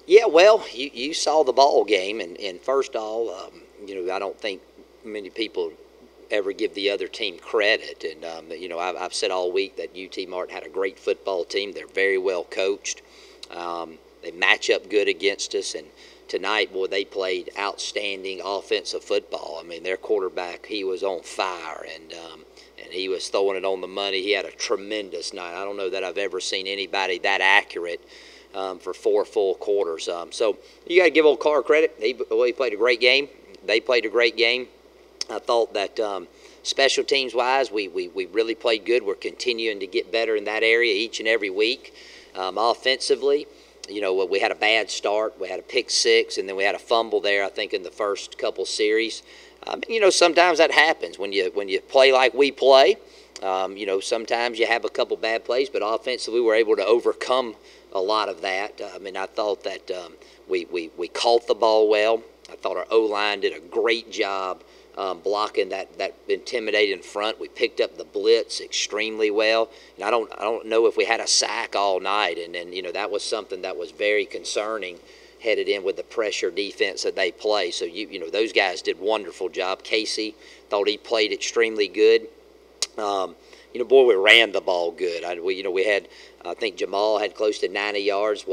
Yeah, well, you saw the ball game, and first of all, I don't think many people ever give the other team credit. And, I've said all week that UT Martin had a great football team. They're very well coached. They match up good against us. And tonight, boy, they played outstanding offensive football. I mean, their quarterback, he was on fire, and he was throwing it on the money. He had a tremendous night. I don't know that I've ever seen anybody that accurate for 4 full quarters. So you got to give old Carr credit. He played a great game. They played a great game. I thought that special teams wise, we really played good. We're continuing to get better in that area each and every week. Offensively, we had a bad start. We had a pick six, and then we had a fumble there, I think, in the first couple series. Sometimes that happens when you play like we play. Sometimes you have a couple bad plays, but offensively we're able to overcome a lot of that. I thought that we caught the ball well. I thought our O-line did a great job blocking that intimidating front. We picked up the blitz extremely well. And I don't know if we had a sack all night, and that was something that was very concerning headed in with the pressure defense that they play. So those guys did a wonderful job. Casey thought he played extremely good. We ran the ball good. We had, I think Jamal had close to 90 yards.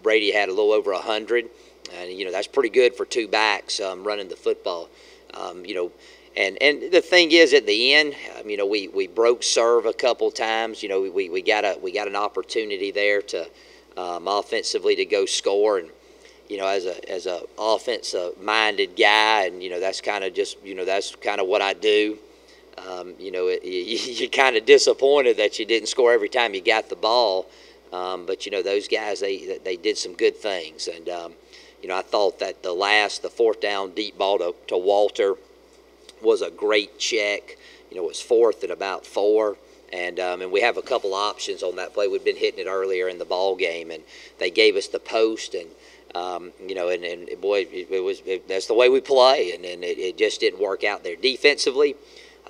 Brady had a little over 100, and that's pretty good for two backs running the football. And the thing is, at the end, we broke serve a couple times. We got an opportunity there to offensively to go score, and as a offensive minded guy, and that's kind of just that's kind of what I do. You're kind of disappointed that you didn't score every time you got the ball, but those guys they did some good things, and I thought that the fourth down deep ball to Walter was a great check. It was fourth and about 4. And we have a couple options on that play. We'd been hitting it earlier in the ball game, and they gave us the post, and boy, that's the way we play, and it just didn't work out there defensively.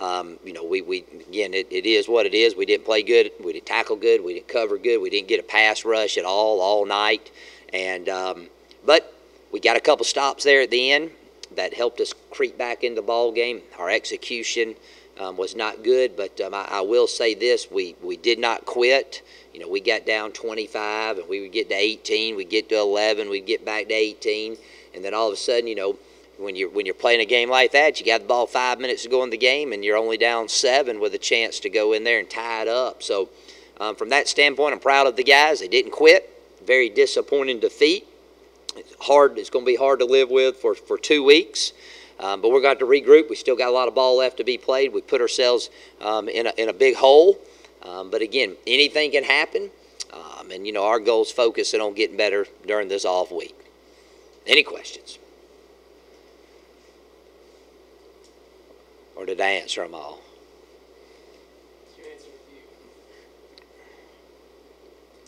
We again, it is what it is. We didn't play good. We didn't tackle good. We didn't cover good. We didn't get a pass rush at all night, and but we got a couple stops there at the end that helped us creep back into the ball game. Our execution was not good, but I will say this: we did not quit. We got down 25, and we would get to 18, we'd get to 11, we'd get back to 18, and then all of a sudden, when you're playing a game like that, you got the ball 5 minutes to go in the game, and you're only down 7 with a chance to go in there and tie it up. So from that standpoint, I'm proud of the guys. They didn't quit. Very disappointing defeat. It's going to be hard to live with for 2 weeks. But we're going to regroup. We still got a lot of ball left to be played. We put ourselves in a big hole. But again, anything can happen. And our goal is focusing on getting better during this off week. Any questions? Or did I answer them all?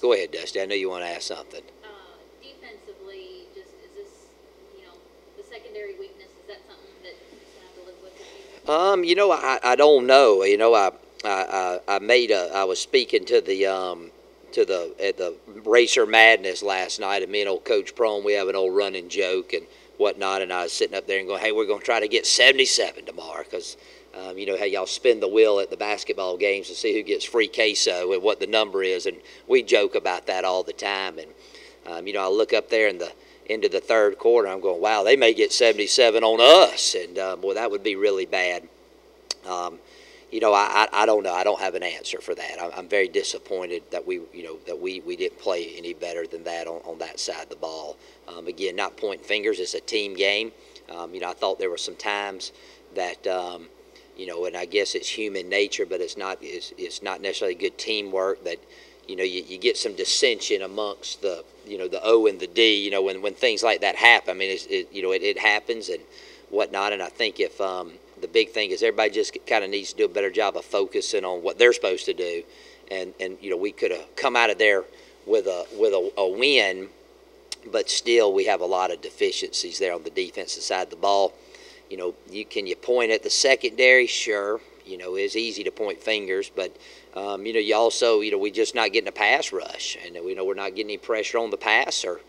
Go ahead, Dusty. I know you want to ask something. Defensively, just is this, the secondary weakness? Is that something that you're going to have to live with? I don't know. I was speaking to the Racer Madness last night, and me and old Coach Prone, we have an old running joke and whatnot, and I was sitting up there and going, hey, we're going to try to get 77 tomorrow, because how y'all spin the wheel at the basketball games to see who gets free queso and what the number is, and we joke about that all the time. And I look up there in the into the third quarter, I'm going, wow, they may get 77 on us, and boy, that would be really bad. I don't know. I don't have an answer for that. I'm very disappointed that we didn't play any better than that on that side of the ball. Again, not pointing fingers. It's a team game. I thought there were some times that, and I guess it's human nature, but it's not necessarily good teamwork that, you get some dissension amongst the O and the D, when things like that happen. I mean, it happens and whatnot. And I think if the big thing is everybody just kind of needs to do a better job of focusing on what they're supposed to do. And we could have come out of there with a win, but still we have a lot of deficiencies there on the defensive side of the ball. Can you point at the secondary? Sure. It's easy to point fingers, but you also, we're just not getting a pass rush, and we're not getting any pressure on the passer.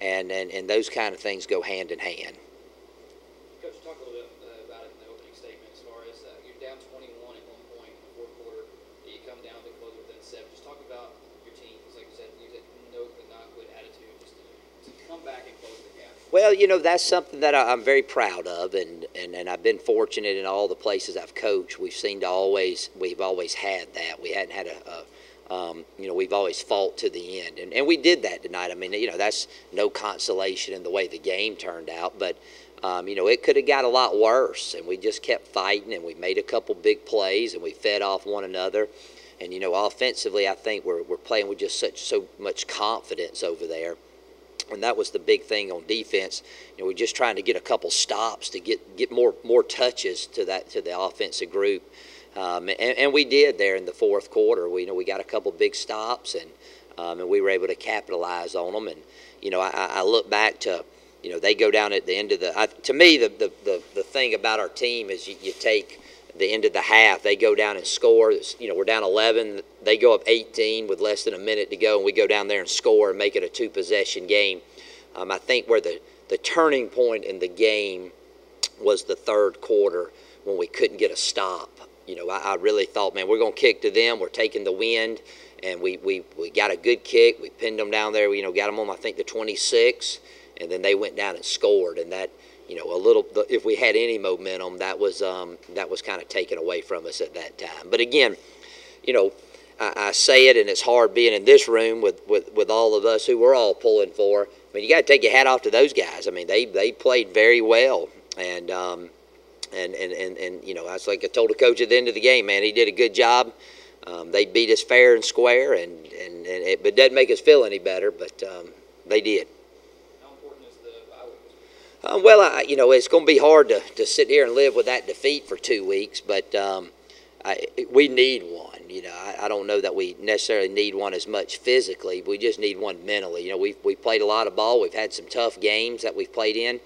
and those kind of things go hand in hand. Coach, talk a little bit about it in the opening statement as far as you're down 21 at one point in the fourth quarter. You come down to close within 7. Just talk about your team. Because like you said, you had no not quit attitude just to come back and close the gap. Well, that's something that I'm very proud of, and I've been fortunate in all the places I've coached. We've always had that. We hadn't had we've always fought to the end, and we did that tonight. I mean, that's no consolation in the way the game turned out, but it could have got a lot worse, and we just kept fighting, and we made a couple big plays, and we fed off one another. And offensively, I think we're playing with just so much confidence over there. And that was the big thing on defense. We're just trying to get a couple stops to get more touches to the offensive group, and we did there in the fourth quarter. We got a couple big stops, and we were able to capitalize on them. And I look back to they go down at the end of to me the thing about our team is you take the end of the half, they go down and score. We're down 11. They go up 18 with less than a minute to go, and we go down there and score and make it a 2-possession game. I think where the turning point in the game was the third quarter when we couldn't get a stop. I really thought, man, we're going to kick to them. We're taking the wind, and we got a good kick. We pinned them down there. Got them on, I think, the 26, and then they went down and scored, and that. If we had any momentum, that was kind of taken away from us at that time. But again, I say it, and it's hard being in this room with all of us who we're all pulling for. I mean, you got to take your hat off to those guys. I mean, they played very well, and that's like I told the coach at the end of the game, man, he did a good job. They beat us fair and square, but it doesn't make us feel any better. But they did. It's going to be hard to sit here and live with that defeat for 2 weeks, but we need one. I don't know that we necessarily need one as much physically. We just need one mentally. We've played a lot of ball. We've had some tough games that we've played in.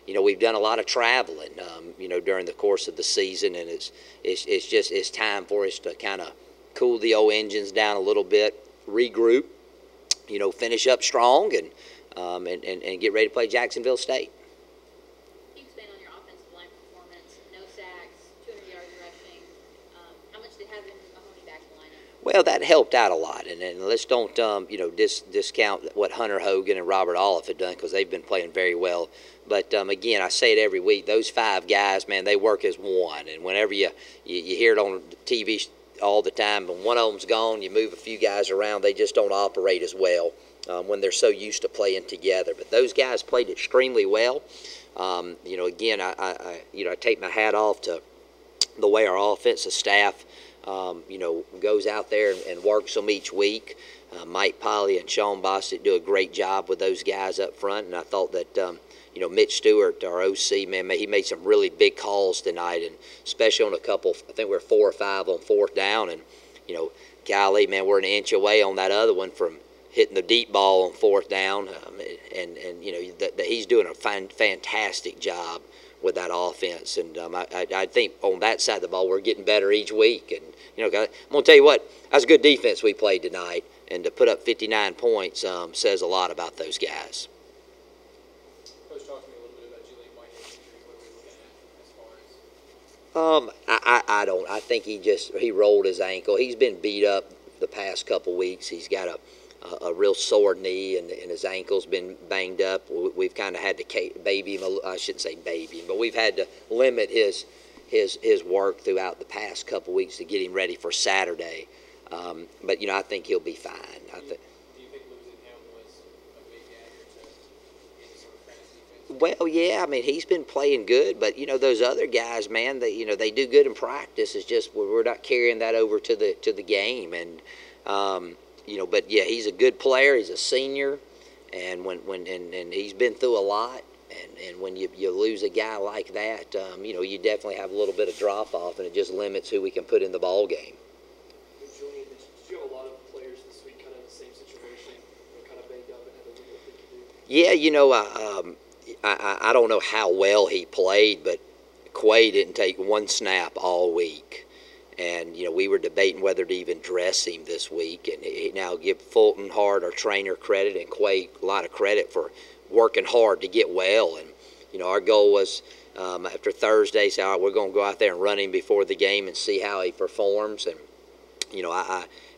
We've done a lot of traveling, during the course of the season, and it's time for us to kind of cool the old engines down a little bit, regroup, finish up strong, and get ready to play Jacksonville State. Well, that helped out a lot, and let's don't discount what Hunter Hogan and Robert Olive have done because they've been playing very well. But again, I say it every week. Those 5 guys, man, they work as one. And whenever you hear it on TV all the time, when one of them's gone, you move a few guys around. They just don't operate as well when they're so used to playing together. But those guys played extremely well. Again, I take my hat off to the way our offensive staff. Goes out there and works them each week. Mike Polly and Sean Bostic do a great job with those guys up front, and I thought that Mitch Stewart, our OC, man, he made some really big calls tonight, and especially on a couple. I think we're 4 or 5 on fourth down, and golly, man, we're an inch away on that other one from hitting the deep ball on fourth down, and he's doing a fantastic job with that offense, and I think on that side of the ball we're getting better each week. And I'm going to tell you what, that's a good defense we played tonight, and to put up 59 points says a lot about those guys. Coach, talk to me a little bit about Julian Whitehead's injury. What are we looking at as far as? I don't. I think he rolled his ankle. He's been beat up the past couple weeks. He's got a real sore knee, and his ankle's been banged up. We've kind of had to baby him. I shouldn't say baby him, but we've had to limit his work throughout the past couple weeks to get him ready for Saturday. But I think he'll be fine. Do you think losing him was a big added to sort of fantasy defense? Well, yeah. I mean, he's been playing good, but those other guys, man, they do good in practice. It's just we're not carrying that over to the game, and. But yeah, he's a good player. He's a senior, and and he's been through a lot. And when you lose a guy like that, you definitely have a little bit of drop off, and it just limits who we can put in the ball game. Julian, did you have a lot of players this week kind of in the same situation, kind of banged up and had a little bit to do? Yeah, I don't know how well he played, but Quay didn't take one snap all week. And, we were debating whether to even dress him this week. And now give Fulton Hart, our trainer, credit, and Quay a lot of credit for working hard to get well. And our goal was after Thursday, say, all right, we're going to go out there and run him before the game and see how he performs. And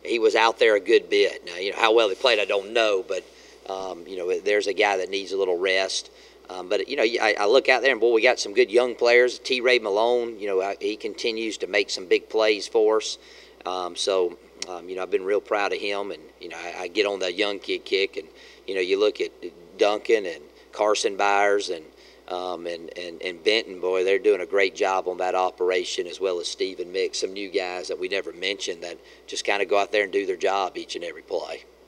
he was out there a good bit. Now, how well he played, I don't know, but there's a guy that needs a little rest. But I look out there and boy, we got some good young players. T. Ray Malone, he continues to make some big plays for us. I've been real proud of him, and I get on the young kid kick, and you look at Duncan and Carson Byers and Benton. Boy, they're doing a great job on that operation, as well as Stephen Mix, some new guys that we never mentioned that just kind of go out there and do their job each and every play.